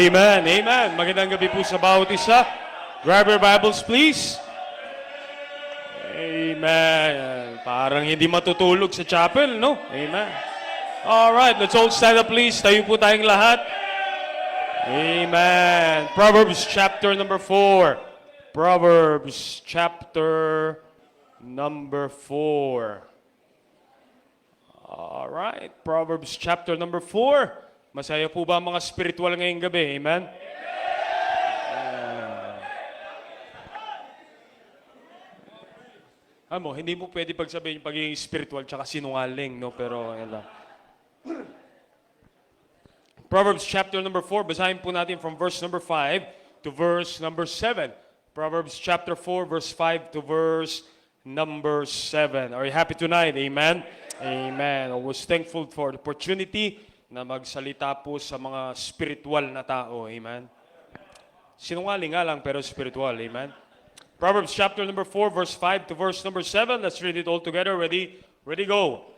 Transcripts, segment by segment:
Amen, amen. Magandang gabi po sa bawat isa. Grab your Bibles, please. Amen. Parang hindi matutulog sa chapel, no? Amen. All right, let's all stand up, please. Tayo po tayong lahat. Amen. Proverbs chapter number 4. Proverbs chapter number 4. All right, Proverbs chapter number 4. Masaya po ba ang mga spiritual ngayong gabi? Amen? Hindi mo pwede pagsabihin yung pagiging spiritual tsaka sinungaling, no? Pero, yan lang. Proverbs chapter number 4, basahin po natin from verse number 5 to verse number 7. Proverbs chapter 4, verse 5 to verse number 7. Are you happy tonight? Amen? Amen. I was thankful for the opportunity na magsalita po sa mga spiritual na tao. Amen? Sinungaling nga lang pero spiritual. Amen? Proverbs chapter number 4, verse 5 to verse number 7. Let's read it all together. Ready? Ready, go.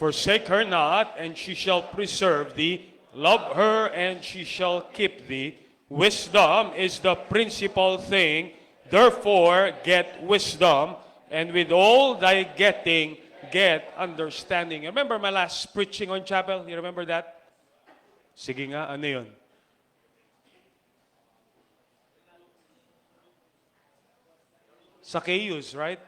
Forsake her not, and she shall preserve thee. Love her, and she shall keep thee. Wisdom is the principal thing. Therefore, get wisdom, and with all thy getting, get understanding. Remember my last preaching on chapel? You remember that? Sige nga, ano yun? Zacchaeus, right?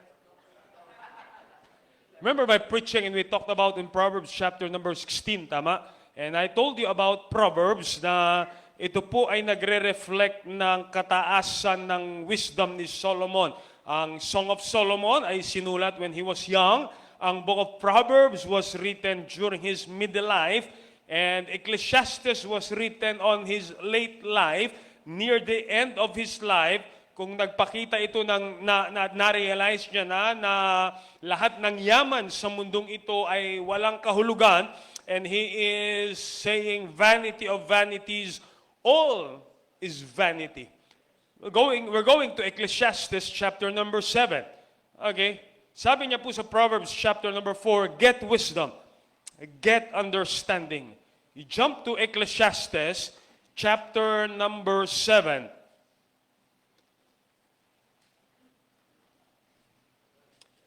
Remember my preaching and we talked about in Proverbs chapter number 16, tama? And I told you about Proverbs na ito po ay nagre-reflect ng kataasan ng wisdom ni Solomon. Ang Song of Solomon ay sinulat when he was young. Ang Book of Proverbs was written during his middle life. And Ecclesiastes was written on his late life, near the end of his life. Kung nagpakita ito ng na-realize niya na lahat ng yaman sa mundong ito ay walang kahulugan. And he is saying, vanity of vanities, all is vanity. We're going to Ecclesiastes chapter number 7. Okay? Sabi niya po sa Proverbs chapter number 4, get wisdom, get understanding. You jump to Ecclesiastes chapter number 7.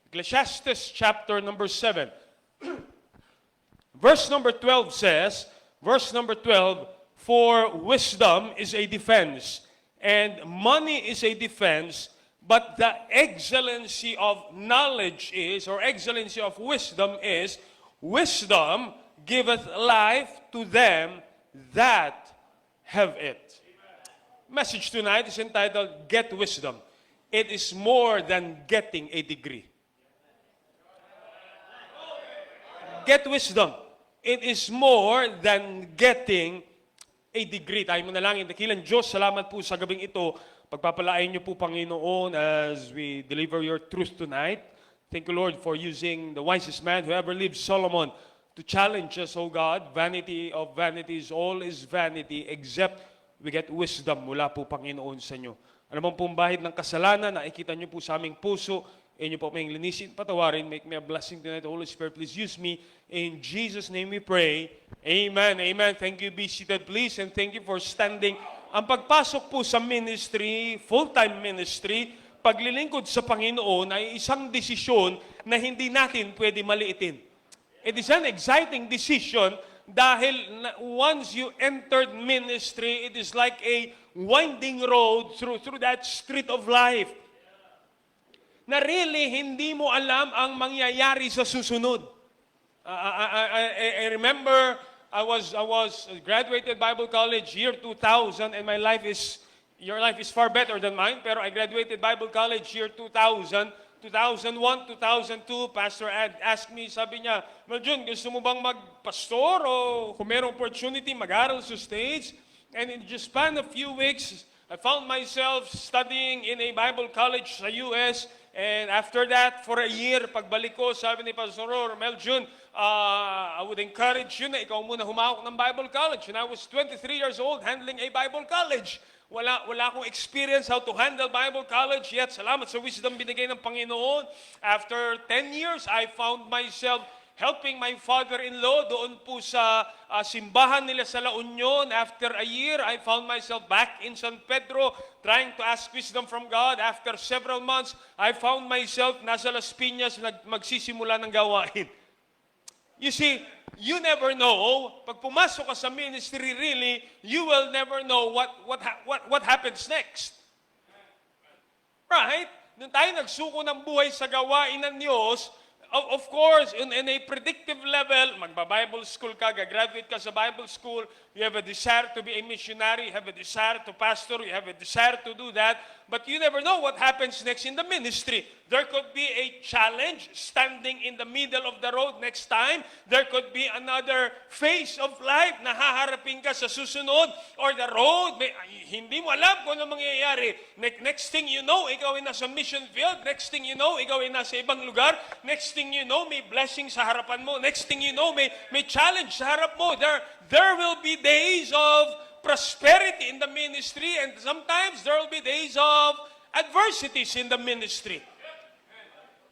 Ecclesiastes chapter number 7. Verse number 12 says, for wisdom is a defense, and money is a defense, but the excellency of knowledge is, or excellency of wisdom is, wisdom giveth life to them that have it. Message tonight is entitled, Get Wisdom. It is more than getting a degree. Get wisdom. It is more than getting a degree. Tayo mo na lang, dakilang Diyos, salamat po sa gabing ito. Pagpapalain niyo po, Panginoon, as we deliver your truth tonight. Thank you, Lord, for using the wisest man who ever lived, Solomon, to challenge us, O God. Vanity of vanities, all is vanity, except we get wisdom mula po, Panginoon, sa inyo. Ano bang pong bahid ng kasalanan, nakikita niyo po sa aming puso, inyo po may linisin, patawarin, make me a blessing tonight. Holy Spirit, please use me. In Jesus' name we pray. Amen. Amen. Thank you. Be seated, please. And thank you for standing. Ang pagpasok po sa ministry, full-time ministry, paglilingkod sa Panginoon ay isang desisyon na hindi natin pwede maliitin. It is an exciting decision dahil once you entered ministry, it is like a winding road through that street of life. Na really hindi mo alam ang mangyayari sa susunod. I remember I was graduated Bible College year 2000 and your life is far better than mine, pero I graduated Bible College year 2000, 2001, 2002, Pastor Ed asked me, sabi niya, Jun, gusto mo bang magpastor o kung mayroong opportunity mag-aral sa stage? And in just span of few weeks, I found myself studying in a Bible college sa US. And after that, for a year, pagbalik ko, sabi ni Pastor Meljun, I would encourage you na ikaw muna humawak ng Bible college. And I was 23 years old handling a Bible college. Wala akong experience how to handle Bible college, yet salamat sa wisdom binigay ng Panginoon. After 10 years, I found myself helping my father-in-law doon po sa simbahan nila sa La Union. After a year, I found myself back in San Pedro trying to ask wisdom from God. After several months, I found myself nasa Las Piñas magsisimula ng gawain. You see, you never know. Pag pumasok ka sa ministry, really, you will never know what happens next. Right? Nung tayo nagsuko ng buhay sa gawain ng Diyos, of course, in a predictive level, magba-Bible school ka, gagraduate ka sa Bible school, you have a desire to be a missionary, you have a desire to pastor, you have a desire to do that, but you never know what happens next in the ministry. There could be a challenge standing in the middle of the road next time. There could be another phase of life na haharapin ka sa susunod, or the road, hindi mo alam kung ano mangyayari. Next thing you know, ikaw ay nasa mission field. Next thing you know, ikaw ay nasa ibang lugar. Next thing you know, may blessing sa harapan mo. Next thing you know, may challenge sa harap mo. There will be days of prosperity in the ministry, and sometimes there will be days of adversities in the ministry.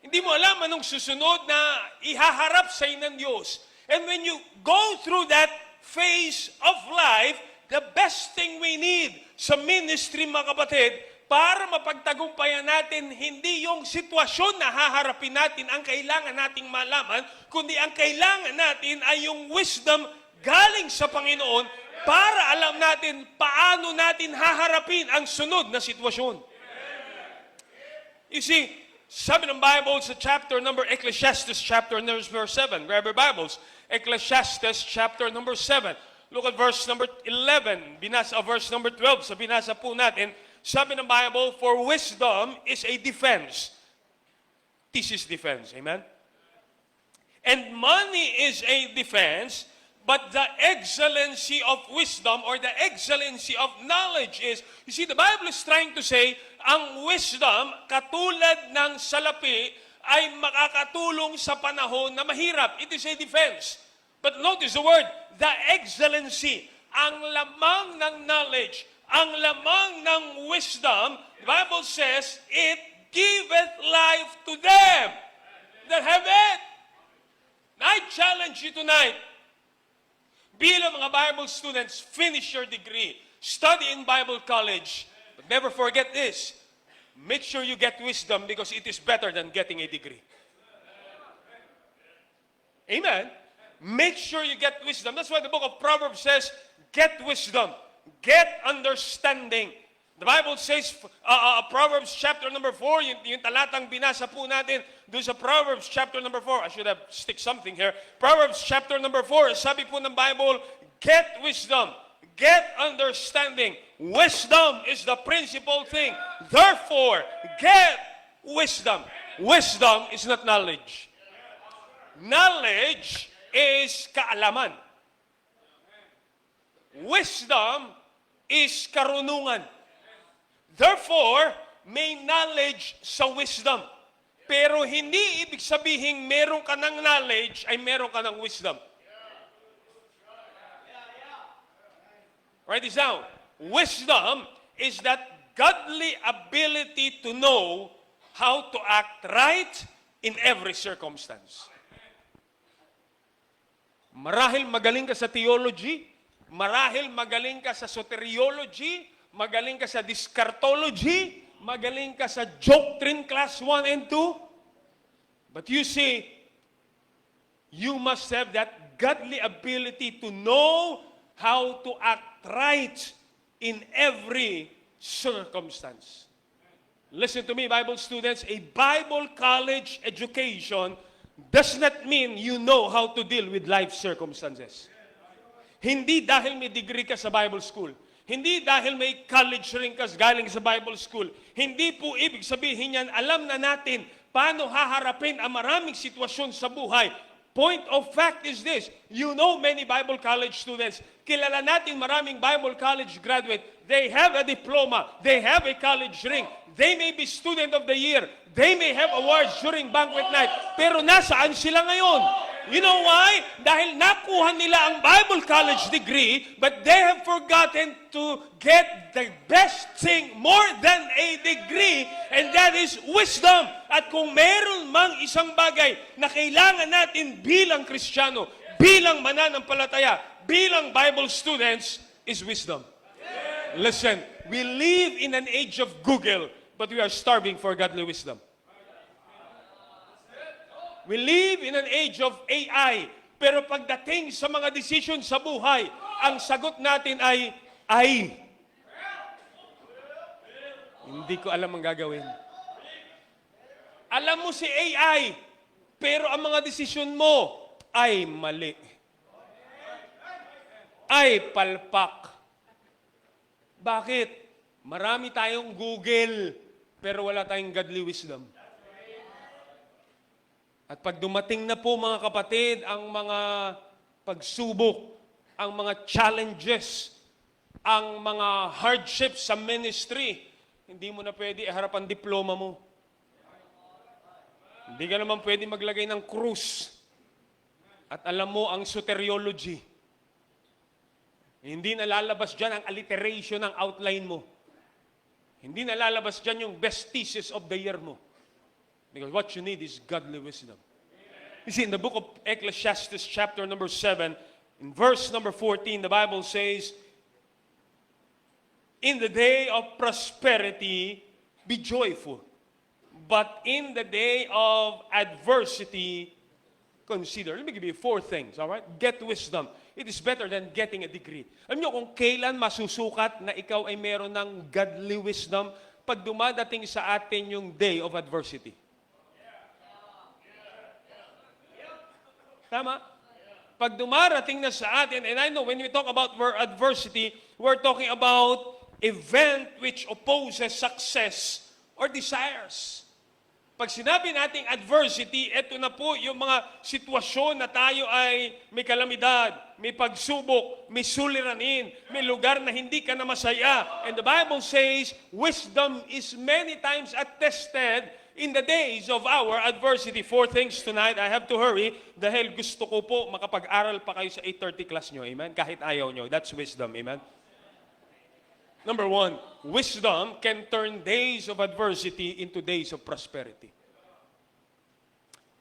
Hindi mo alam anong susunod na ihaharap sa ng Diyos. And when you go through that phase of life, the best thing we need sa ministry, mga kapatid, para mapagtagumpayan natin, hindi yung sitwasyon na haharapin natin ang kailangan nating malaman, kundi ang kailangan natin ay yung wisdom galing sa Panginoon para alam natin paano natin haharapin ang sunod na sitwasyon. You see, sabi ng Bible sa Ecclesiastes chapter number 7. Grab your Bibles. Ecclesiastes chapter number 7. Look at verse number 11. Verse number 12. Sa binasa po natin, sabi ng Bible, for wisdom is a defense. This is defense. Amen? And money is a defense, but the excellency of wisdom or the excellency of knowledge is, you see, the Bible is trying to say, ang wisdom, katulad ng salapi, ay makakatulong sa panahon na mahirap. It is a defense. But notice the word, the excellency, ang lamang ng knowledge, ang lamang ng wisdom, the Bible says, it giveth life to them that have it. I challenge you tonight, bilang mga Bible students, finish your degree, study in Bible college, but never forget this, make sure you get wisdom because it is better than getting a degree. Amen? Make sure you get wisdom. That's why the book of Proverbs says, get wisdom, get understanding. The Bible says, Proverbs chapter number 4, yung talatang binasa po natin, doon sa Proverbs chapter number 4, I should have stick something here. Proverbs chapter number 4, sabi po ng Bible, get wisdom, get understanding. Wisdom is the principal thing. Therefore, get wisdom. Wisdom is not knowledge. Knowledge is kaalaman. Wisdom is karunungan. Therefore, may knowledge sa wisdom. Pero hindi ibig sabihin meron ka ng knowledge ay meron ka ng wisdom. Write this down. Wisdom is that godly ability to know how to act right in every circumstance. Marahil magaling ka sa theology, marahil magaling ka sa soteriology, magaling ka sa discartology, magaling ka sa doctrine class 1 and 2. But you see, you must have that godly ability to know how to act right in every circumstance. Listen to me, Bible students, a Bible college education does not mean you know how to deal with life circumstances. Hindi dahil may degree ka sa Bible school, hindi dahil may college rin ka galing sa Bible school, hindi po ibig sabihin yan, alam na natin paano haharapin ang maraming sitwasyon sa buhay. Point of fact is this, you know many Bible college students, kilala natin maraming Bible college graduate, they have a diploma, they have a college ring, they may be student of the year, They may have awards during banquet night, pero nasaan sila ngayon? You know why? Dahil nakuha nila ang Bible college degree, but they have forgotten to get the best thing more than a degree, and that is wisdom. At kung meron mang isang bagay na kailangan natin bilang Kristiyano, bilang mananampalataya, bilang Bible students, is wisdom. Listen, we live in an age of Google, but we are starving for godly wisdom. We live in an age of AI, pero pagdating sa mga decision sa buhay, ang sagot natin ay. Hindi ko alam ang gagawin. Alam mo si AI, pero ang mga desisyon mo ay mali. Ay palpak. Bakit? Marami tayong Google, pero wala tayong godly wisdom. At pag dumating na po mga kapatid, ang mga pagsubok, ang mga challenges, ang mga hardships sa ministry, hindi mo na pwede iharap ang diploma mo. Hindi ka naman pwede maglagay ng krus. At alam mo ang soteriology. Hindi nalalabas dyan ang alliteration ng outline mo. Hindi nalalabas dyan yung best thesis of the year mo. Because what you need is godly wisdom. You see, in the book of Ecclesiastes, chapter number 7, in verse number 14, the Bible says, in the day of prosperity, be joyful. But in the day of adversity, consider. Let me give you 4 things, all right? Get wisdom. It is better than getting a degree. Alam niyo kung kailan masusukat na ikaw ay meron ng godly wisdom? Pag dumadating sa atin yung day of adversity. Tama? Pag dumarating na sa atin, and I know when we talk about adversity, we're talking about event which opposes success or desires. Pag sinabi nating adversity, ito na po yung mga sitwasyon na tayo ay may kalamidad, may pagsubok, may suliranin, may lugar na hindi ka na masaya. And the Bible says, wisdom is many times attested in the days of our adversity. 4 things tonight. I have to hurry dahil gusto ko po makapag-aral pa kayo sa 8:30 class nyo. Amen? Kahit ayaw nyo. That's wisdom. Amen? Number 1, wisdom can turn days of adversity into days of prosperity.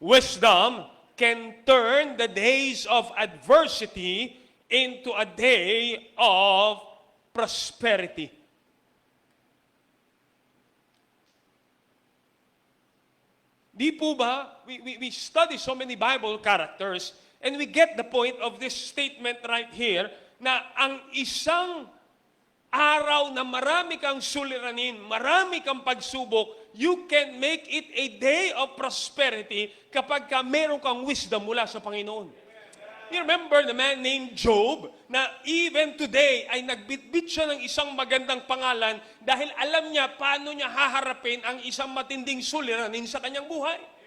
Wisdom can turn the days of adversity into a day of prosperity. Di po ba, we study so many Bible characters and we get the point of this statement right here na ang isang araw na marami kang suliranin, marami kang pagsubok, you can make it a day of prosperity kapag ka meron kang wisdom mula sa Panginoon. You remember the man named Job na even today ay nagbitbit siya ng isang magandang pangalan dahil alam niya paano niya haharapin ang isang matinding suliranin sa kanyang buhay.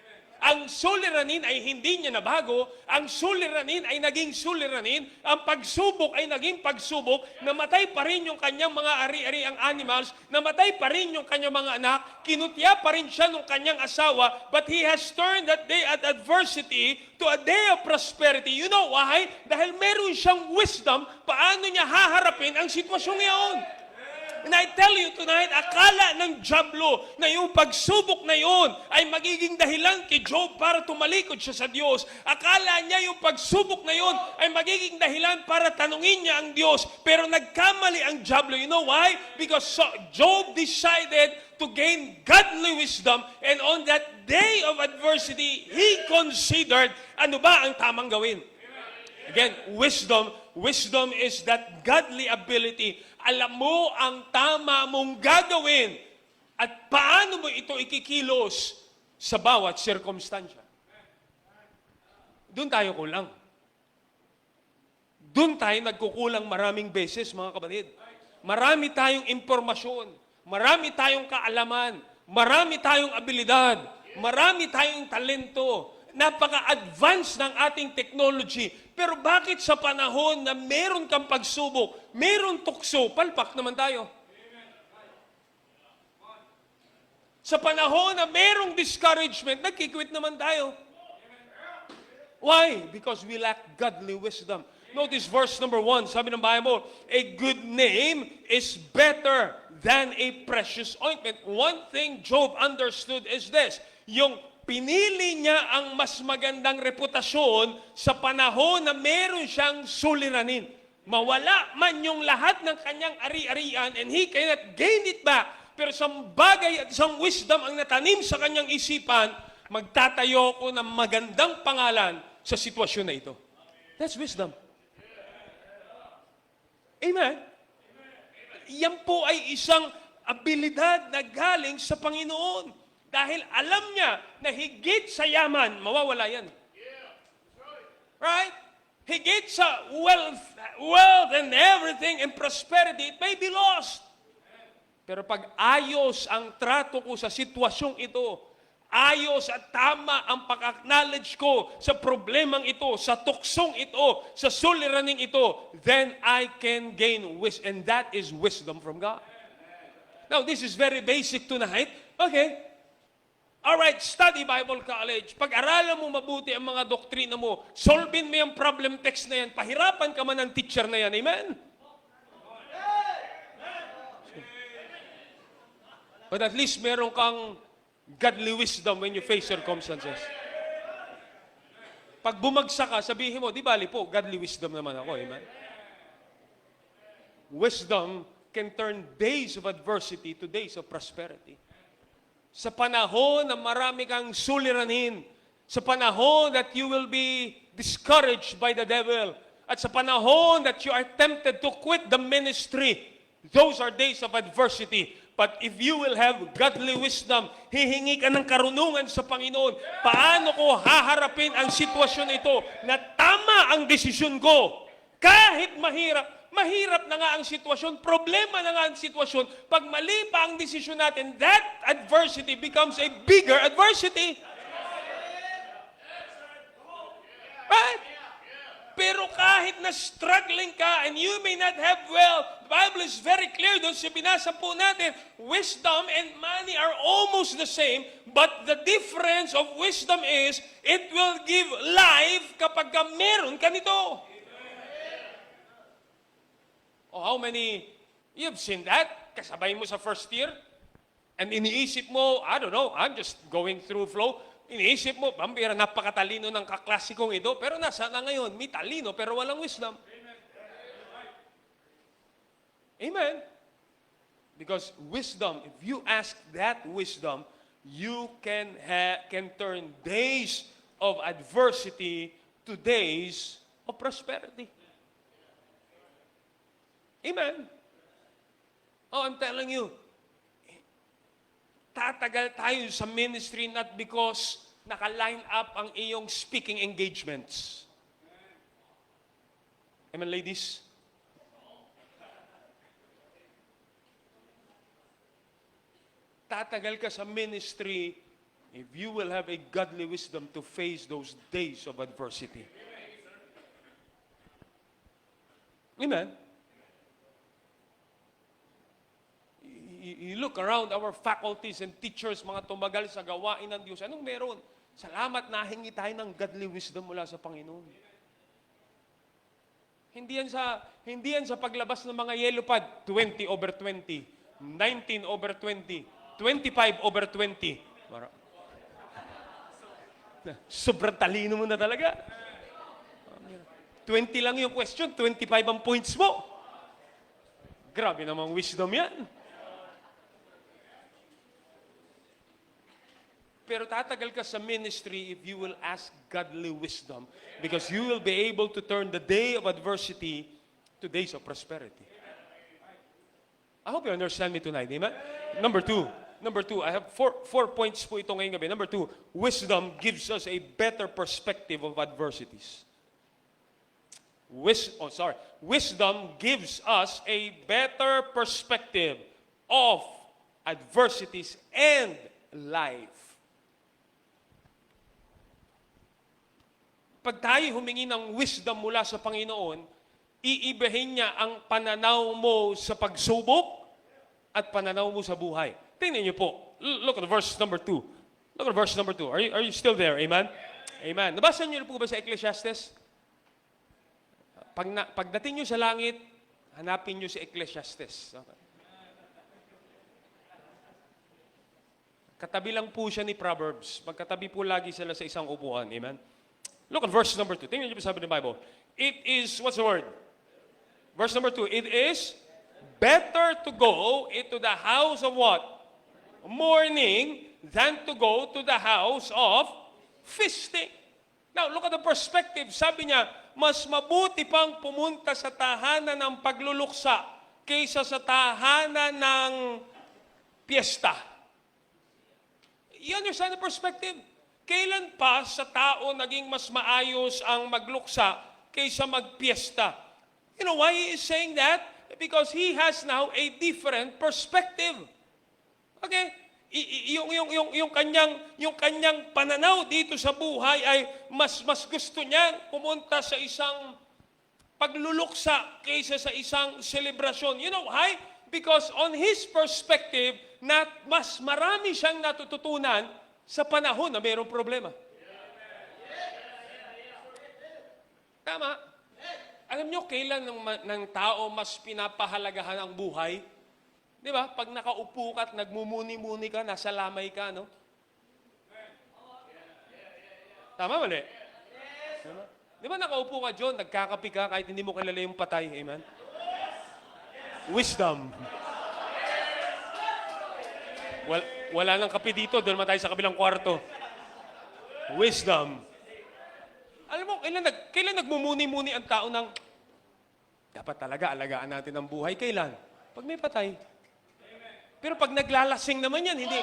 Ang suliranin ay hindi niya nabago, ang suliranin ay naging suliranin, ang pagsubok ay naging pagsubok, namatay pa rin yung kanyang mga ari-ariang animals, namatay pa rin yung kanyang mga anak, kinutya pa rin siya ng kanyang asawa, but he has turned that day at adversity to a day of prosperity. You know why? Dahil meron siyang wisdom, paano niya haharapin ang sitwasyong iyon. And I tell you tonight, akala ng dyablo na yung pagsubok na yun ay magiging dahilan kay Job para tumalikod siya sa Diyos. Akala niya yung pagsubok na yun ay magiging dahilan para tanungin niya ang Diyos. Pero nagkamali ang dyablo. You know why? Because Job decided to gain godly wisdom, and on that day of adversity, he considered ano ba ang tamang gawin. Again, wisdom is that godly ability. Alam mo ang tama mong gagawin at paano mo ito ikikilos sa bawat sirkumstansya. Doon tayo kulang. Doon tayo nagkukulang maraming beses, mga kapatid. Marami tayong impormasyon, marami tayong kaalaman, marami tayong abilidad, marami tayong talento, napaka-advance ng ating technology. Pero bakit sa panahon na meron kang pagsubok, meron tukso, palpak naman tayo? Sa panahon na merong discouragement, nagkikwit naman tayo. Why? Because we lack godly wisdom. Notice verse number 1, sabi ng Bible, a good name is better than a precious ointment. One thing Job understood is this, yung pinili niya ang mas magandang reputasyon sa panahon na meron siyang suliranin. Mawala man yung lahat ng kanyang ari-arian and he cannot gain it back. Pero isang bagay at isang wisdom ang natanim sa kanyang isipan, magtatayo ko ng magandang pangalan sa sitwasyon na ito. That's wisdom. Amen? Yan po ay isang abilidad na galing sa Panginoon. Dahil alam niya na higit sa yaman, mawawala yan. Right? Higit sa wealth and everything and prosperity, it may be lost. Pero pag ayos ang trato ko sa sitwasyong ito, ayos at tama ang pag-acknowledge ko sa problemang ito, sa tuksong ito, sa suliraning ito, then I can gain wisdom. And that is wisdom from God. Now, this is very basic tonight. Okay. Alright, study Bible College. Pag-aralan mo mabuti ang mga doktrina mo, solvin mo yung problem text na yan, pahirapan ka man ng teacher na yan. Amen? But at least meron kang godly wisdom when you face circumstances. Pag bumagsak ka, sabihin mo, di bali po, godly wisdom naman ako. Amen? Wisdom can turn days of adversity to days of prosperity. Sa panahon na marami kang suliranin, sa panahon that you will be discouraged by the devil, at sa panahon that you are tempted to quit the ministry, those are days of adversity. But if you will have godly wisdom, hihingi ka ng karunungan sa Panginoon, paano ko haharapin ang sitwasyon ito na tama ang desisyon ko? Kahit mahirap na nga ang sitwasyon, problema na nga ang sitwasyon, pag mali pa ang desisyon natin, that adversity becomes a bigger adversity. Right? Pero kahit na struggling ka and you may not have wealth, the Bible is very clear doon sa binasa po natin, wisdom and money are almost the same, but the difference of wisdom is, it will give life kapag meron ka nito. Oh, how many, you've seen that? Kasabay mo sa first year, and iniisip mo, I don't know, I'm just going through flow, iniisip mo, bambira, napakatalino ng kaklasikong ito, pero nasa na ngayon, may talino, pero walang wisdom. Amen. Because wisdom, if you ask that wisdom, you can turn days of adversity to days of prosperity. Amen. Oh, I'm telling you, tatagal tayo sa ministry not because naka-line up ang iyong speaking engagements. Amen, ladies? Tatagal ka sa ministry if you will have a godly wisdom to face those days of adversity. Amen? You look around our faculties and teachers, mga tumagal sa gawain ng Diyos. Anong meron? Salamat, nahingi tayo ng godly wisdom mula sa Panginoon. Hindi yan sa paglabas ng mga yellow pad, 20/20, 19/20, 25/20. Sobrang talino mo na talaga. 20 lang yung question, 25 ang points mo. Grabe namang wisdom yan. Pero tatagal ka sa ministry if you will ask godly wisdom, because you will be able to turn the day of adversity to days of prosperity. I hope you understand me tonight. Amen? Number two, I have four points po ito ngayong gabi. Number 2, wisdom gives us a better perspective of adversities. Wisdom gives us a better perspective of adversities and life. Pag tayo humingi ng wisdom mula sa Panginoon, iibahin niya ang pananaw mo sa pagsubok at pananaw mo sa buhay. Tingnan niyo po, look at verse number 2. Look at verse number 2. Are you still there? Amen? Amen. Nabasa niyo po ba sa Ecclesiastes? Pagdating niyo sa langit, hanapin niyo si Ecclesiastes. Okay. Katabi lang po siya ni Proverbs. Magkatabi po lagi sila sa isang upuan. Amen? Look at verse number 2. Tingnan niyo po sabi ng Bible. It is, what's the word? Verse number 2. It is better to go into the house of what? Mourning than to go to the house of feasting. Now, look at the perspective. Sabi niya, mas mabuti pang pumunta sa tahanan ng pagluluksa kaysa sa tahanan ng piyesta. You understand the perspective? Kailan pa sa tao naging mas maayos ang magluksa kaysa magpiyesta? You know why he is saying that? Because he has now a different perspective. Okay? Yung kanyang pananaw dito sa buhay ay mas gusto niya pumunta sa isang pagluluksa kaysa sa isang selebrasyon. You know why? Because on his perspective, mas marami siyang natututunan sa panahon na mayroong problema. Tama? Alam niyo, kailan ng tao mas pinapahalagahan ang buhay? Di ba? Pag nakaupo ka at nagmumuni-muni ka, nasa lamay ka, no? Tama, mali? Di ba nakaupo ka, John, nagkakapi ka kahit hindi mo kilala yung patay? Amen? Wisdom. Wala nang kape dito, doon man tayo sa kabilang kwarto. Wisdom. Alam mo, kailan nagmumuni-muni ang tao ng dapat talaga alagaan natin ang buhay? Kailan? Pag may patay. Pero pag naglalasing naman yan, hindi,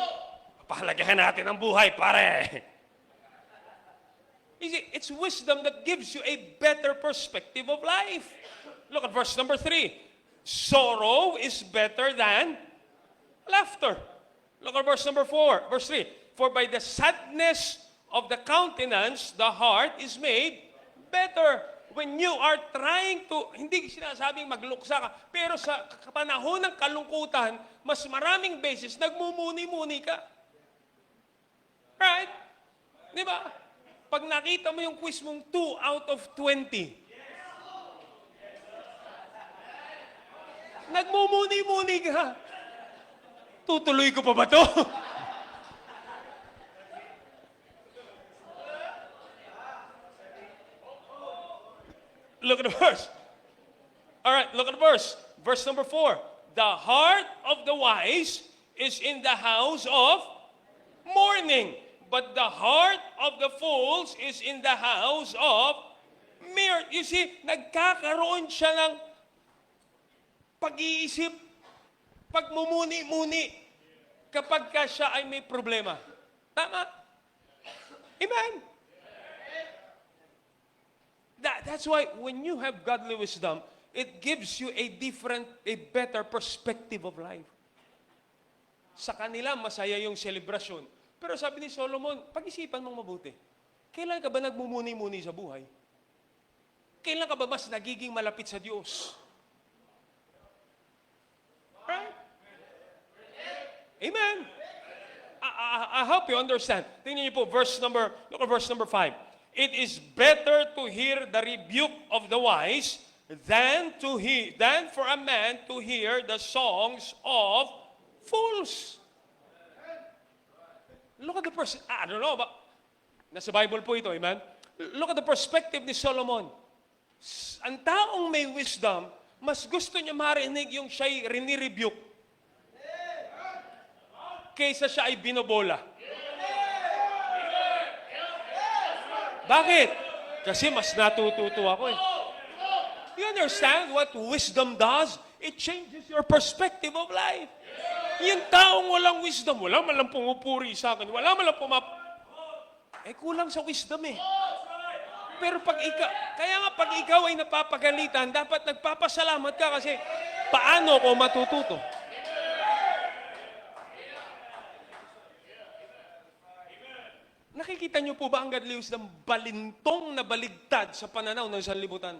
pahalagahan natin ang buhay, pare. You see, it's wisdom that gives you a better perspective of life. Look at verse number 3. Sorrow is better than laughter. Look at verse number 4, verse 3. For by the sadness of the countenance, the heart is made better. When you are trying to, hindi sinasabing magluksa ka, pero sa panahon ng kalungkutan, mas maraming beses nagmumuni-muni ka. Right? Di ba? Pag nakita mo yung quiz mong 2 out of 20, nagmumuni-muni ka. Tutuloy ko pa ba to? Look at the verse. All right, look at the verse. Verse number 4. The heart of the wise is in the house of mourning, but the heart of the fools is in the house of mirth. You see, nagkakaroon siya ng pag-iisip, pagmumuni-muni kapag ka siya ay may problema. Tama? Amen? That's why when you have godly wisdom, it gives you a better perspective of life. Sa kanila, masaya yung selebrasyon. Pero sabi ni Solomon, pag-isipan mong mabuti. Kailan ka ba nagmumuni-muni sa buhay? Kailan ka ba mas nagiging malapit sa Diyos? Right? Amen. I hope you understand. Tingnan niyo po, look at verse number 5. It is better to hear the rebuke of the wise than for a man to hear the songs of fools. Look at the I don't know, but nasa Bible po ito, amen? Look at the perspective ni Solomon. Ang taong may wisdom, mas gusto niya marinig yung siya'y rini-rebuke kaysa siya ay binobola. Bakit? Kasi mas natututo ako eh. You understand what wisdom does? It changes your perspective of life. Yung taong walang wisdom, wala man lang pumupuri sa akin, wala man lang kulang sa wisdom eh. Pero pag ikaw ay napapagalitan, dapat nagpapasalamat ka kasi paano ko matututo? Nakikita niyo po ba ang godly wisdom balintong na baligtad sa pananaw ng sanlibutan?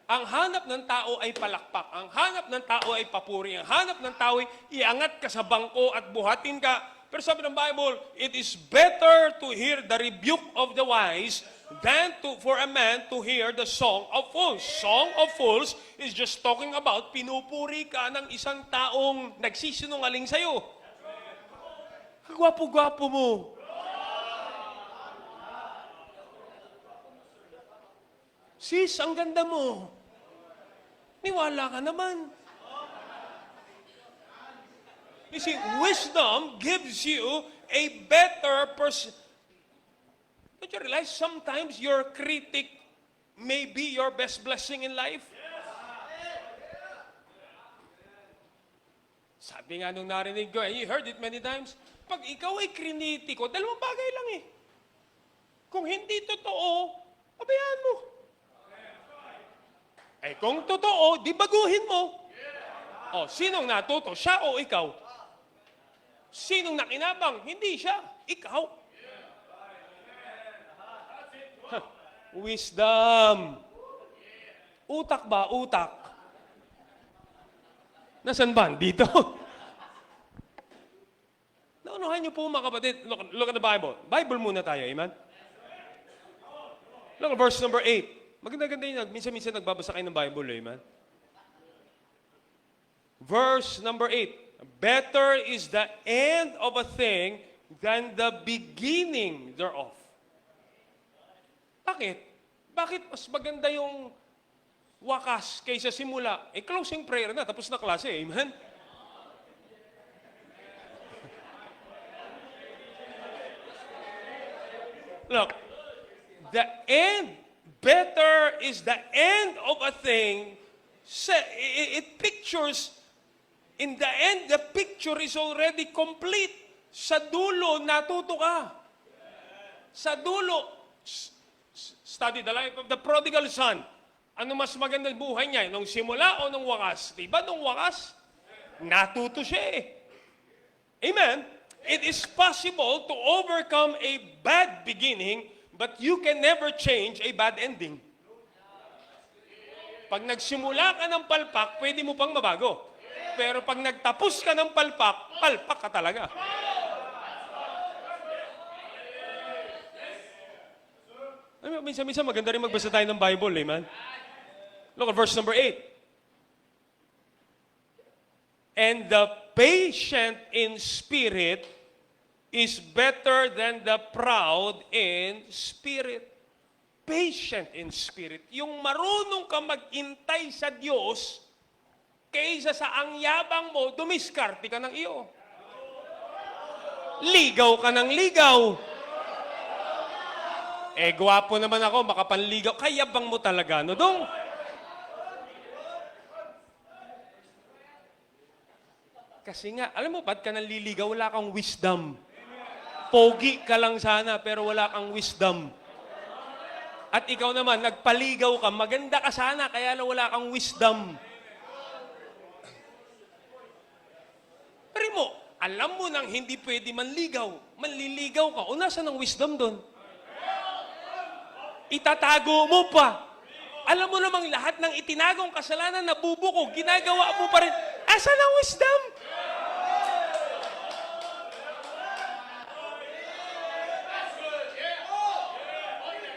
Ang hanap ng tao ay palakpak. Ang hanap ng tao ay papuri. Ang hanap ng tao ay iangat ka sa bangko at buhatin ka. Pero sabi ng Bible, it is better to hear the rebuke of the wise than for a man to hear the song of fools. Song of fools is just talking about pinupuri ka ng isang taong nagsisinungaling sa'yo. Gwapo-gwapo mo. Sis, ang ganda mo. Niwala ka naman. You see, wisdom gives you a better person. Don't you realize sometimes your critic may be your best blessing in life? Sabi nga nung narinig ko, you heard it many times, pag ikaw ay krinitiko, dalawang bagay lang eh. Kung hindi totoo, abayaan mo. Eh kung totoo, di baguhin mo. O, sinong natuto? Siya o ikaw? Sinong nakinabang? Hindi siya. Ikaw. Wisdom. Utak ba? Utak. Nasaan ba? Dito. Naunahan niyo po mga kapatid. Look at the Bible. Bible muna tayo. Amen? Look at verse number 8. Maganda-ganda yun. Minsan-minsan nagbabasa kayo ng Bible. Amen? Verse number 8. Better is the end of a thing than the beginning thereof. Bakit? Bakit mas maganda yung wakas kaysa simula? Eh, closing prayer na. Tapos na klase. Amen? Look, the end, better is the end of a thing. It pictures, in the end, the picture is already complete. Sa dulo, natuto ka. Sa dulo, study the life of the prodigal son. Ano mas magandang buhay niya? Nung simula o nung wakas? Diba nung wakas? Natuto siya eh. Amen? It is possible to overcome a bad beginning, but you can never change a bad ending. Pag nagsimula ka ng palpak, pwede mo pang mabago. Pero pag nagtapos ka ng palpak, palpak ka talaga. Minsan maganda rin magbasa tayo ng Bible, man. Look at verse number 8. And the patient in spirit is better than the proud in spirit. Patient in spirit. Yung marunong ka mag-intay sa Diyos, kaysa sa ang yabang mo, dumiskarte ka ng iyo. Ligaw ka ng ligaw. Eh, gwapo naman ako, makapanligaw. Kayabang mo talaga, no dong? Kasi nga, alam mo, ba't ka nanliligaw? Wala kang wisdom. Pogi ka lang sana, pero wala kang wisdom. At ikaw naman, nagpaligaw ka, maganda ka sana, kaya lang wala kang wisdom. Pero mo, alam mo nang hindi pwede manligaw. Manliligaw ka. O nasa ng wisdom doon? Itatago mo pa. Alam mo namang lahat ng itinagong kasalanan na bubuko, ginagawa mo pa rin. Asa ng wisdom?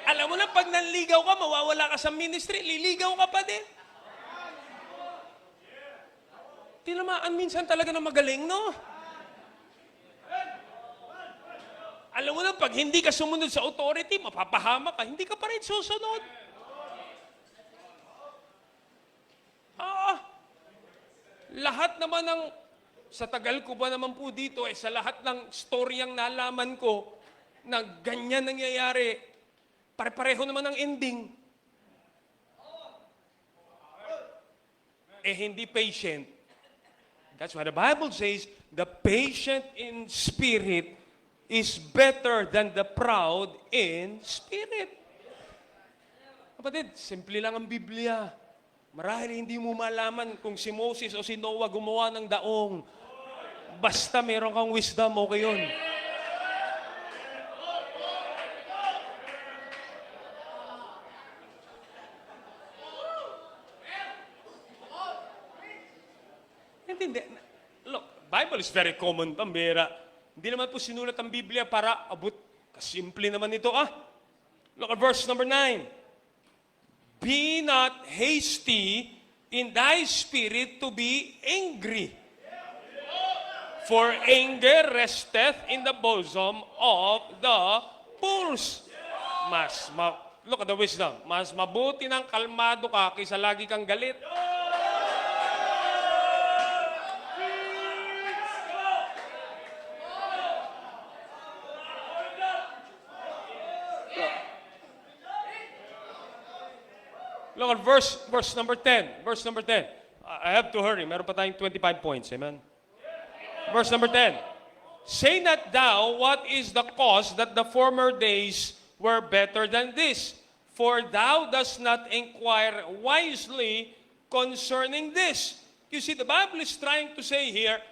Alam mo na, pag nanligaw ka, mawawala ka sa ministry, liligaw ka pa din. Tinamaan minsan talaga na magaling, no? Alam mo na, pag hindi ka sumunod sa authority, mapapahama ka, hindi ka pa rin susunod. Lahat naman ng, sa tagal ko ba naman po dito, sa lahat ng storyang nalaman ko, na ganyan nangyayari, pare-pareho naman ang ending. Eh, hindi patient. That's why the Bible says, the patient in spirit is better than the proud in spirit. Kapatid, simple lang ang Biblia. Marahil hindi mo malaman kung si Moses o si Noah gumawa ng daong. Basta meron kang wisdom, okay yun. Intindi. Look, Bible is very common, pambira. Hindi naman po sinulat ang Biblia para abot. Kasimple naman ito, Look at verse number 9. Be not hasty in thy spirit to be angry. For anger resteth in the bosom of the fools. Look at the wisdom. Mas mabuti ng kalmado ka kaysa lagi kang galit. Look at verse number 10. Verse number 10. I have to hurry. Meron pa tayong 25 points. Amen? Verse number 10. Say not thou what is the cause that the former days were better than this, for thou dost not inquire wisely concerning this. You see, the Bible is trying to say here,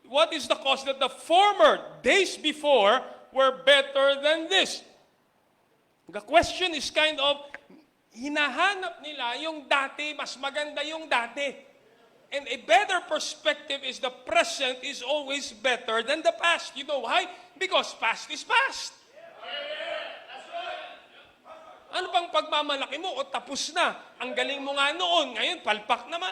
what is the cause that the former days before were better than this? The question is kind of, hinahanap nila yung dati, mas maganda yung dati. And a better perspective is the present is always better than the past. You know why? Because past is past. Ano bang pagmamalaki mo? O tapos na. Ang galing mo nga noon. Ngayon, palpak naman.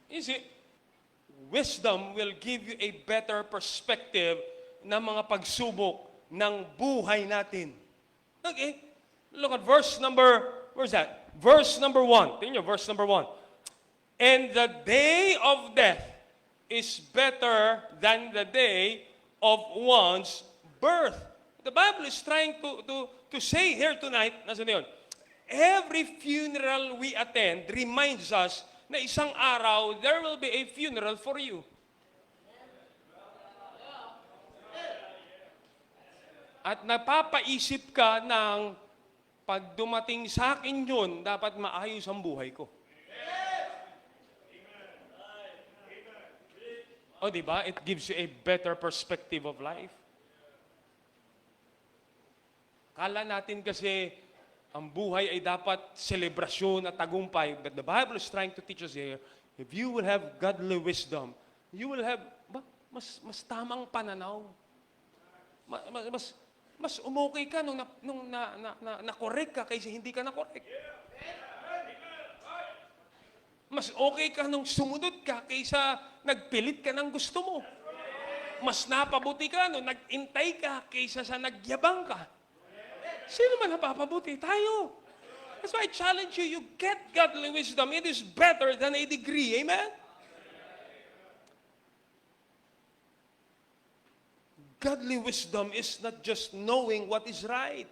You see, wisdom will give you a better perspective ng mga pagsubok ng buhay natin. Okay? Look at verse number 1. Tingnan nyo, verse number 1. And the day of death is better than the day of one's birth. The Bible is trying to say here tonight, nasa yun? Every funeral we attend reminds us na isang araw, there will be a funeral for you. At napapaisip ka ng pag dumating sa akin yun, dapat maayos ang buhay ko. O, diba? It gives you a better perspective of life. Kala natin kasi ang buhay ay dapat selebrasyon at tagumpay. But the Bible is trying to teach us here, if you will have godly wisdom, you will have mas tamang pananaw. Mas umukay ka nung na-correct ka kaysa hindi ka na-correct. Mas okay ka nung sumunod ka kaysa nagpilit ka ng gusto mo. Mas napabuti ka nung nag-intay ka kaysa sa nagyabang ka. Sino man napapabuti? Tayo. That's why I challenge you, you get godly wisdom. It is better than a degree. Amen? Godly wisdom is not just knowing what is right.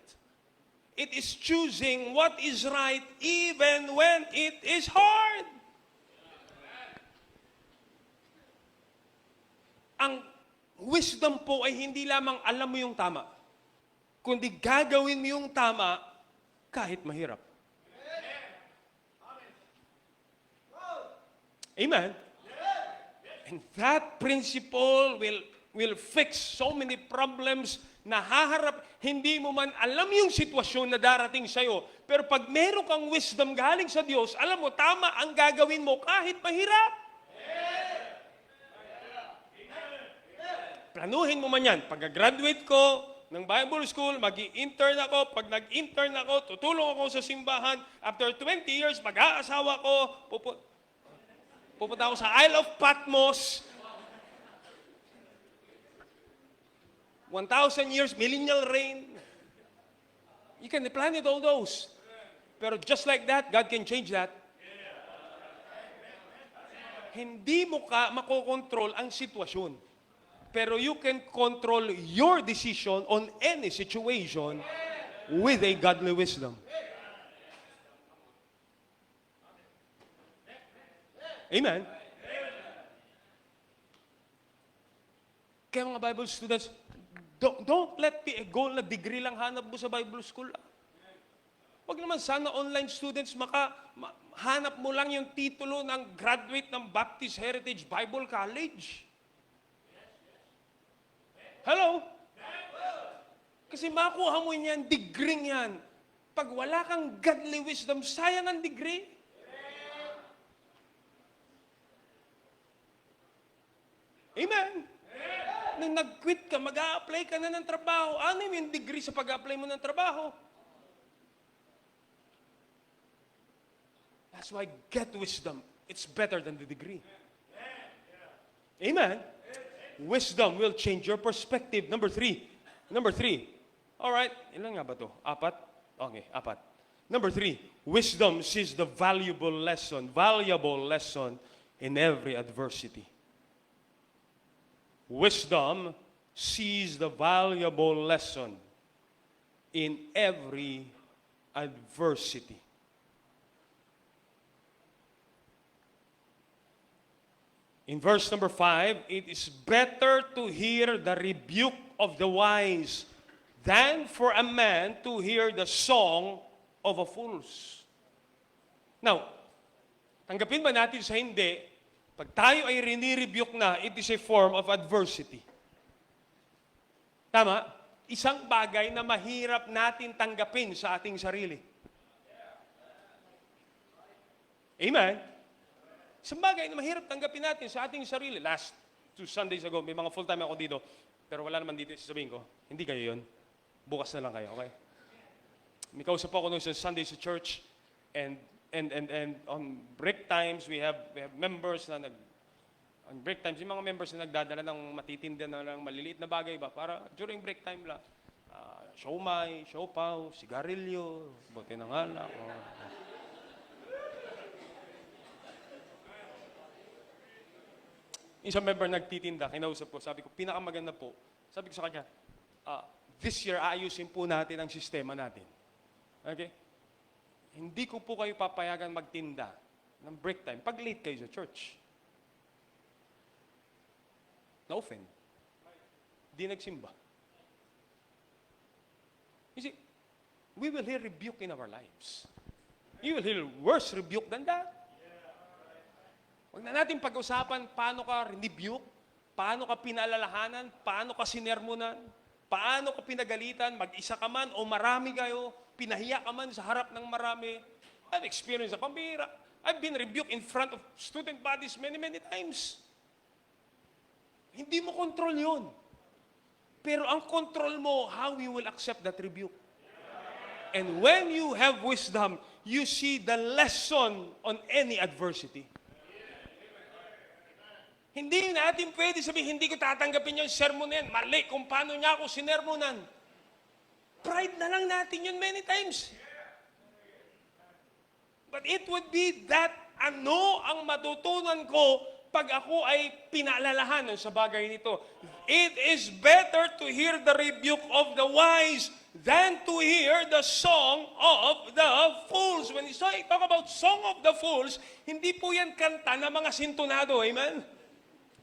It is choosing what is right even when it is hard. Ang wisdom po ay hindi lamang alam mo yung tama, kundi gagawin mo yung tama kahit mahirap. Amen? And that principle will fix so many problems na haharap. Hindi mo man alam yung sitwasyon na darating sa'yo. Pero pag meron kang wisdom galing sa Diyos, alam mo, tama ang gagawin mo kahit mahirap. Planuhin mo man yan. Pag-graduate ko ng Bible School, mag-i-intern ako. Pag nag-intern ako, tutulong ako sa simbahan. After 20 years, mag-aasawa ko. Pupunta ako sa Isle of Patmos. 1,000 years, millennial reign. You can plan it all those. Pero just like that, God can change that. Hindi mo makokontrol ang sitwasyon. Pero you can control your decision on any situation with a godly wisdom. Amen? Kaya mga Bible students, don't let be a goal na degree lang hanap mo sa Bible School. Wag naman sana online students hanap mo lang yung titulo ng graduate ng Baptist Heritage Bible College. Hello? Kasi makuha mo yan, degree yan. Pag wala kang godly wisdom, sayang ang degree. Amen. Nung nag-quit ka, mag-a-apply ka na ng trabaho. Ano yung degree sa pag-a-apply mo ng trabaho? That's why get wisdom. It's better than the degree. Amen. Wisdom will change your perspective. Number three. All right. Ilan nga ba to? 4? Okay, 4. Number 3. Wisdom sees the valuable lesson in every adversity. Wisdom sees the valuable lesson in every adversity. In verse number 5, it is better to hear the rebuke of the wise than for a man to hear the song of a fools. Now, tanggapin ba natin sa hindi, pag tayo ay rini-rebuke na, it is a form of adversity. Tama? Isang bagay na mahirap natin tanggapin sa ating sarili. Amen? Isang bagay na mahirap tanggapin natin sa ating sarili. Last 2 Sundays ago, may mga full-time ako dito, pero wala naman dito, sasabihin ko, hindi kayo yun. Bukas na lang kayo, okay? May kausap ako nung sa Sunday sa church, and on break times, we have members na on break times, yung mga members na nagdadala ng matitinda na ng maliliit na bagay ba, para during break time lang, siomay, siopaw, sigarilyo, bote ng alak, Isang member nagtitinda, kinausap ko, sabi ko, pinakamaganda po. Sabi ko sa kanya, this year, aayusin po natin ang sistema natin. Okay? Hindi ko po kayo papayagan magtinda ng break time pag late kayo sa church. Na-offend. Di nagsimba. You see, we will hear rebuke in our lives. You will hear worse rebuke than that. Huwag na natin pag-usapan paano ka rebuke, paano ka pinalalahanan, paano ka sinermonan, paano ka pinagalitan, mag-isa ka man o marami kayo, pinahiya ka man sa harap ng marami. I've experienced a pambira. I've been rebuked in front of student bodies many times. Hindi mo control yun. Pero ang control mo, how you will accept that rebuke. And when you have wisdom, you see the lesson on any adversity. Hindi natin pwede sabihin, hindi ko tatanggapin yung sermon na yan. Mali kung paano niya ako sinermonan. Pride na lang natin yun many times. But it would be that ano ang matutunan ko pag ako ay pinaalalahanan sa bagay nito. It is better to hear the rebuke of the wise than to hear the song of the fools. When you talk about song of the fools, hindi po yan kanta ng mga sintonado. Amen?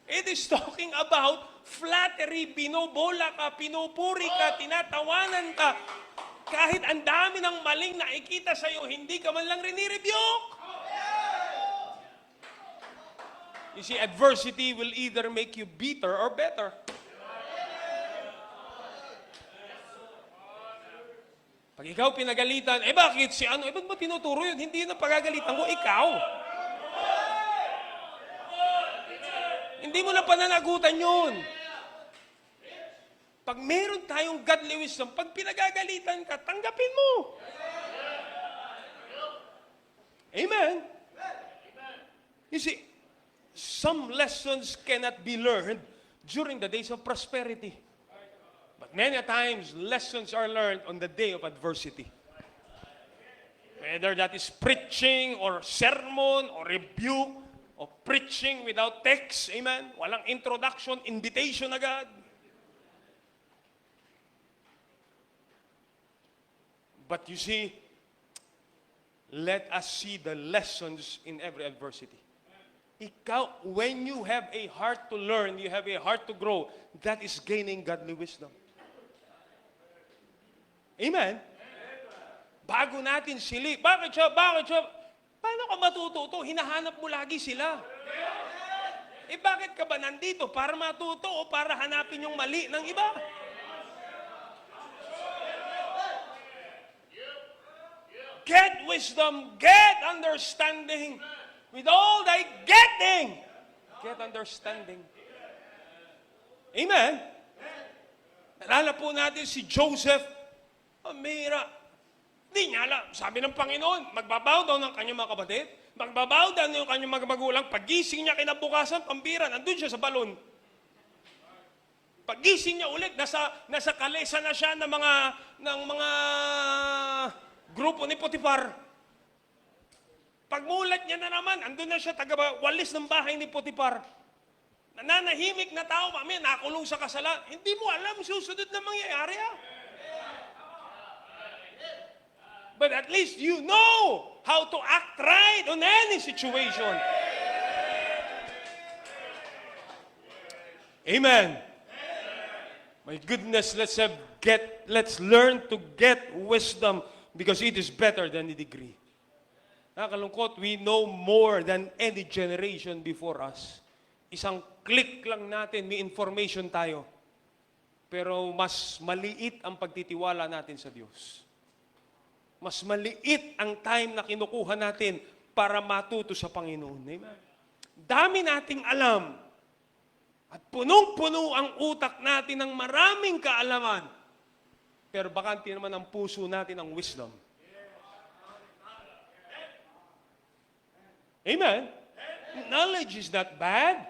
It is talking about flattery, binobola ka, pinupuri ka, tinatawanan ka. Kahit ang dami ng maling nakikita sa'yo, hindi ka man lang rini-rebuke. You see, adversity will either make you bitter or better. Pag ikaw pinagalitan, bakit si ano? Ba't mo tinuturo yun? Hindi yun ang pagagalitan ko, ikaw. Hindi mo na pananagutan yun. Pag meron tayong godly wisdom, pag pinagagalitan ka, tanggapin mo. Amen? You see, some lessons cannot be learned during the days of prosperity. But many times, lessons are learned on the day of adversity. Whether that is preaching or sermon or rebuke, o preaching without text, amen? Walang introduction, invitation agad. But you see, let us see the lessons in every adversity. Ikaw, when you have a heart to learn, you have a heart to grow, that is gaining godly wisdom. Amen? Bago natin sili, bakit siya? Paano ka matututo? Hinahanap mo lagi sila. Bakit ka ba nandito? Para matuto o para hanapin yung mali ng iba? get wisdom, get understanding. With all thy getting, get understanding. Amen? Nalala po natin si Joseph, amira. Hindi niya alam. Sabi ng Panginoon, magbabaw daw ng kanyang mga kapatid, magbabaw daw ng kanyang mga magulang, pagising niya kinabukasan, pambira, nandun siya sa balon. Pagising niya ulit, nasa kalesa na siya ng mga grupo ni Potiphar. Pagmulat niya na naman, andun na siya, taga-walis ng bahay ni Potiphar. Nananahimik na tao, mami, nakulong sa kasalan. Hindi mo alam, susunod na mangyayari. But at least you know how to act right on any situation. Amen. My goodness, let's learn to get wisdom because it is better than a degree. Nakakalungkot, we know more than any generation before us. Isang click lang natin, may information tayo. Pero mas maliit ang pagtitiwala natin sa Diyos. Mas maliit ang time na kinukuha natin para matuto sa Panginoon. Amen. Dami nating alam. At punong-puno ang utak natin ng maraming kaalaman. Pero bakante naman ang puso natin ang wisdom. Amen. Knowledge is not bad.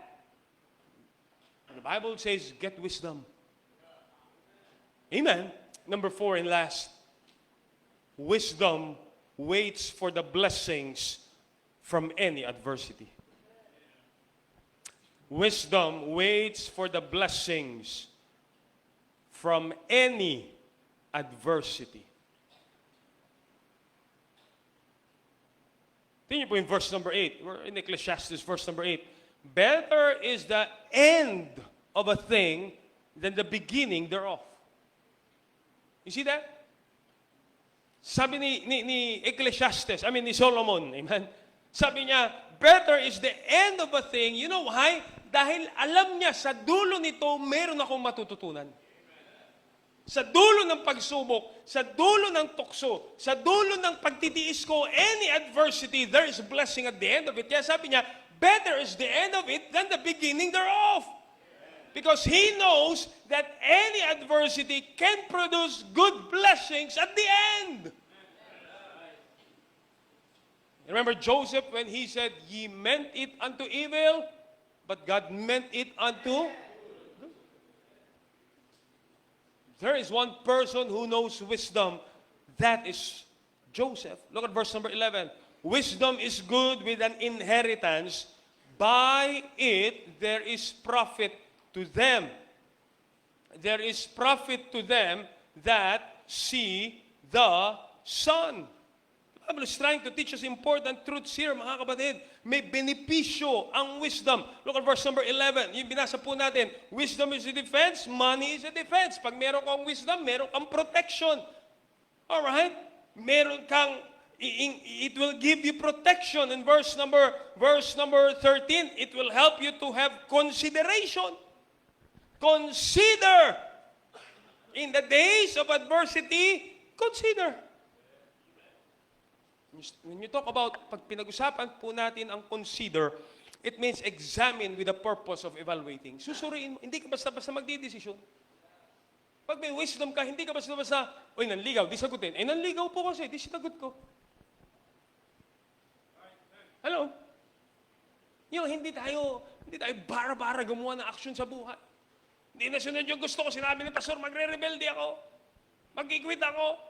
The Bible says, get wisdom. Amen. Number 4 and last. Wisdom waits for the blessings from any adversity. Wisdom waits for the blessings from any adversity. Tingnan po in verse number 8. We're in Ecclesiastes, verse number 8. Better is the end of a thing than the beginning thereof. You see that? Sabi ni Ecclesiastes, ni Solomon, amen? Sabi niya, better is the end of a thing. You know why? Dahil alam niya, sa dulo nito, meron akong matututunan. Sa dulo ng pagsubok, sa dulo ng tukso, sa dulo ng pagtitiis ko, any adversity, there is a blessing at the end of it. Kaya sabi niya, better is the end of it than the beginning thereof. Because he knows that any adversity can produce good blessings at the end. Remember Joseph when he said, ye meant it unto evil, but God meant it unto good. There is one person who knows wisdom. That is Joseph. Look at verse number 11. Wisdom is good with an inheritance. By it there is profit to them. There is profit to them that see the sun. The Bible is trying to teach us important truths here, mga kapatid. May benepisyo ang wisdom. Look at verse number 11. Yung binasa po natin, wisdom is a defense, money is a defense. Pag meron kang wisdom, meron kang protection. Alright? Meron kang, it will give you protection. In verse number 13, it will help you to have consideration. Consider. In the days of adversity, consider. When you talk about, pag pinag-usapan po natin ang consider, it means examine with the purpose of evaluating. Susuriin mo, hindi ka basta-basta magdidesisyon. Pag may wisdom ka, hindi ka basta-basta, oy, nanligaw, di sagutin. Eh, nanligaw po kasi, di sinagot ko. Hello? Hindi tayo bara-bara gumawa ng aksyon sa buhay. Hindi na sunod yung gusto ko. Sinabi ni Pastor, magre-rebelde ako. Mag-i-quit ako.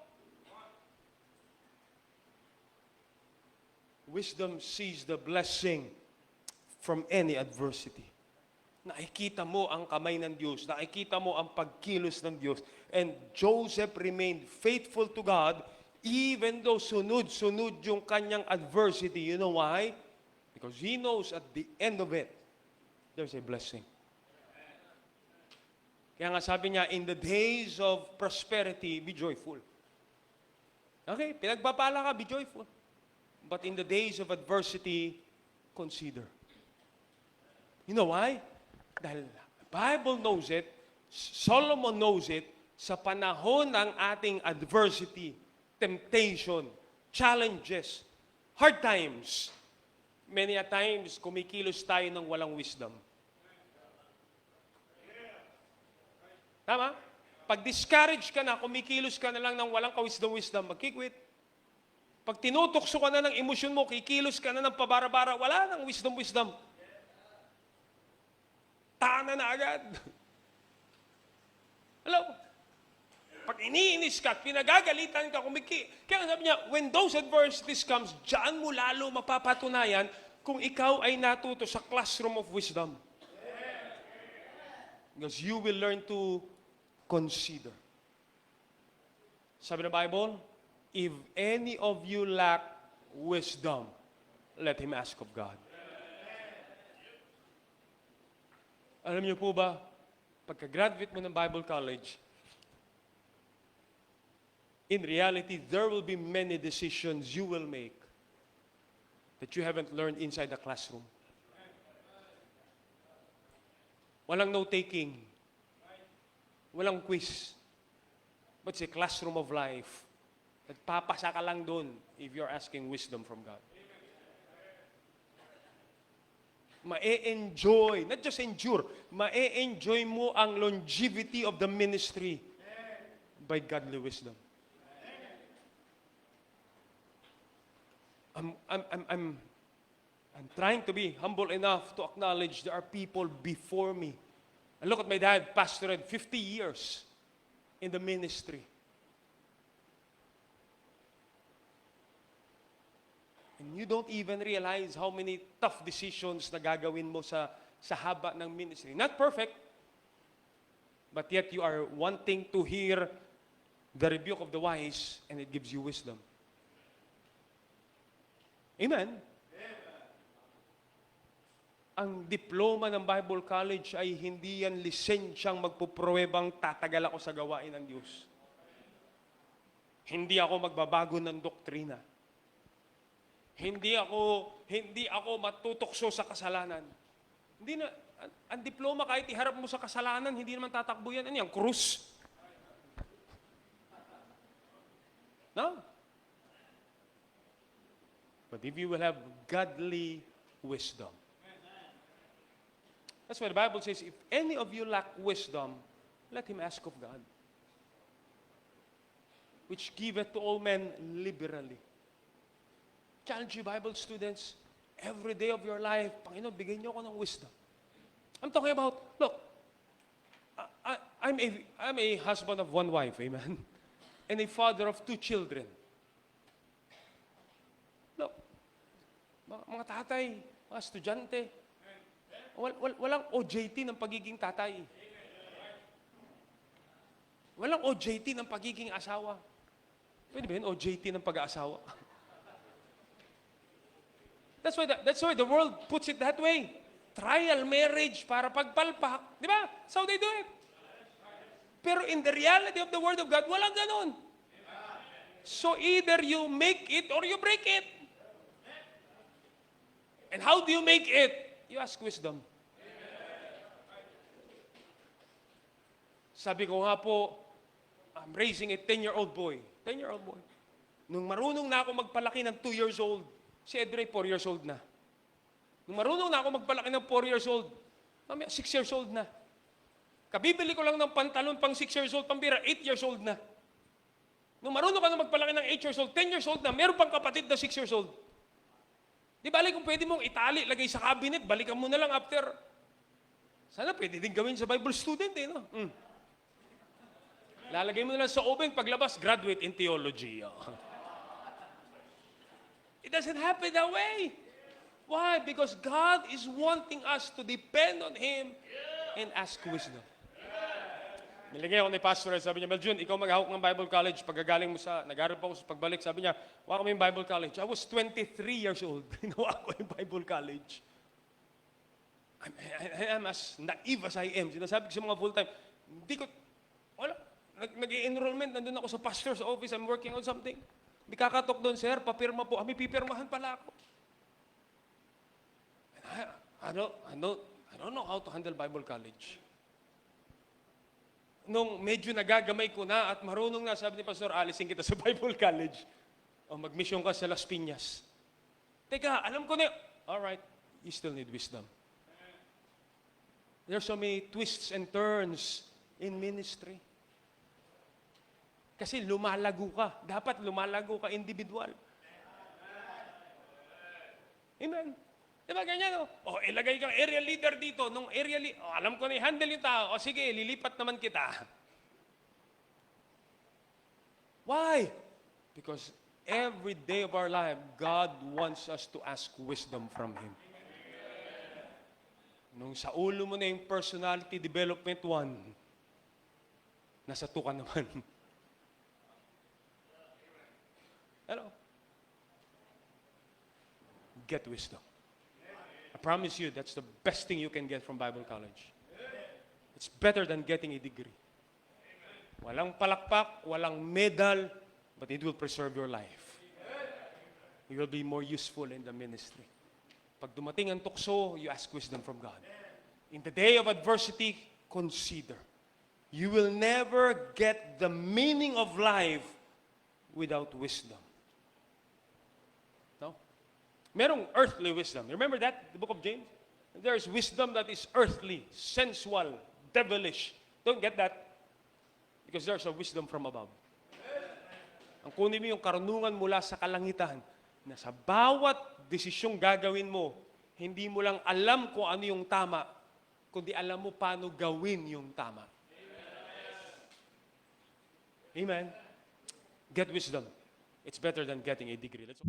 Wisdom sees the blessing from any adversity. Nakikita mo ang kamay ng Diyos. Nakikita mo ang pagkilos ng Diyos. And Joseph remained faithful to God even though sunod-sunod yung kanyang adversity. You know why? Because he knows at the end of it, there's a blessing. Kaya nga sabi niya, in the days of prosperity, be joyful. Okay, pinagpapala ka, be joyful. But in the days of adversity, consider. You know why? Dahil the Bible knows it, Solomon knows it, sa panahon ng ating adversity, temptation, challenges, hard times, many a times kumikilos tayo ng walang wisdom. Tama? Pag discourage ka na, kumikilos ka na lang ng walang ka-wisdom, magkikwit. Pag tinutokso ka na ng emosyon mo, kikilos ka na ng pabara-bara, wala nang wisdom. Tana na agad. Hello? Pag iniinis ka, pinagagalitan ka, kaya sabi niya, when those adversities comes, diyan mo lalo mapapatunayan kung ikaw ay natuto sa classroom of wisdom. Because you will learn to consider. Sabi ng Bible, if any of you lack wisdom, let him ask of God. Alam niyo po ba, pagka-graduate mo ng Bible College, in reality, there will be many decisions you will make that you haven't learned inside the classroom. Walang note-taking. Walang quiz. But it's a classroom of life. Nagpapasa ka lang doon if you're asking wisdom from God. Ma-enjoy, not just endure, ma-enjoy mo ang longevity of the ministry by godly wisdom. I'm trying to be humble enough to acknowledge there are people before me. And look at my dad, pastored 50 years in the ministry. And you don't even realize how many tough decisions na gagawin mo sa haba ng ministry. Not perfect, but yet you are wanting to hear the rebuke of the wise and it gives you wisdom. Amen? Ang diploma ng Bible College ay hindi yan lisensyang magpupruwebang tatagal ako sa gawain ng Diyos. Hindi ako magbabago ng doktrina. Hindi ako matutokso sa kasalanan. Hindi na, ang diploma kahit iharap mo sa kasalanan, hindi naman tatakbo yan. Ano yan? Krus? No? But if you will have godly wisdom. That's why the Bible says, if any of you lack wisdom, let him ask of God, which giveth to all men liberally. Challenge you, Bible students, every day of your life, Panginoon, bigyan niyo ako ng wisdom. I'm talking about, look, I'm a husband of one wife, amen, and a father of 2 children. Look, mga tatay, mga estudyante, walang OJT ng pagiging tatay. Walang OJT ng pagiging asawa. Pwede ba yun, OJT ng pag-aasawa? That's why the world puts it that way. Trial marriage para pagpalpak. Di ba? That's how they do it. Pero in the reality of the Word of God, walang ganon. So either you make it or you break it. And how do you make it? You ask wisdom. Sabi ko nga po, I'm raising a 10-year-old boy. 10-year-old boy. Nung marunong na ako magpalaki ng 2 years old, si Edre 4 years old na. Nung marunong na ako magpalaki ng 4 years old, 6 years old na. Kabibili ko lang ng pantalon pang 6 years old, pambira, 8 years old na. Nung marunong ka na magpalaki ng 8 years old, 10 years old na, meron pang kapatid na 6 years old. Di bali kung pwede mong itali, lagay sa cabinet, balikan mo na lang after. Sana pwede din gawin sa Bible student eh, no? Lalagay mo na lang sa oven, paglabas, graduate in theology. It doesn't happen that way. Why? Because God is wanting us to depend on Him and ask wisdom. Nilagay ako ni Pastor, sabi niya, Meljun, ikaw maghahawak ng Bible College. Pagkagaling mo nag-aaral pa ako sa pagbalik, sabi niya, wala kami yung Bible College. I was 23 years old. Hinawa ko yung Bible College. I'm as naive as I am. Sinasabi ko sa mga full-time, hindi ko, wala. Nag-i-enrollment, nandun ako sa pastor's office, I'm working on something. May kakatok doon, sir, papirma po. May pipirmahan pala ako. I don't know how to handle Bible College. Nung medyo nagagamay ko na at marunong na, sabi ni Pastor, alisin kita sa Bible College. O mag-mission ka sa Las Piñas. Teka, alam ko na yun. Alright, you still need wisdom. There's so many twists and turns in ministry. Kasi lumalago ka. Dapat lumalago ka individual. Amen. Diba ganyan, o? O, ilagay kang area leader dito. Nung area leader, alam ko na i-handle yung tao. O, sige, lilipat naman kita. Why? Because every day of our life, God wants us to ask wisdom from Him. Nung sa ulo mo na yung personality development 1, nasa 2 ka naman. Hello? Get wisdom. I promise you, that's the best thing you can get from Bible college. It's better than getting a degree. Walang palakpak, walang medal, but it will preserve your life. You will be more useful in the ministry. Pag dumating ang tukso, you ask wisdom from God. In the day of adversity, consider. You will never get the meaning of life without wisdom. No? Merong earthly wisdom. Remember that? The book of James? There's wisdom that is earthly, sensual, devilish. Don't get that. Because there's a wisdom from above. Ang kunin mo yung karunungan mula sa kalangitan na sa bawat desisyong gagawin mo, hindi mo lang alam kung ano yung tama, kundi alam mo paano gawin yung tama. Amen. Get wisdom. It's better than getting a degree. Let's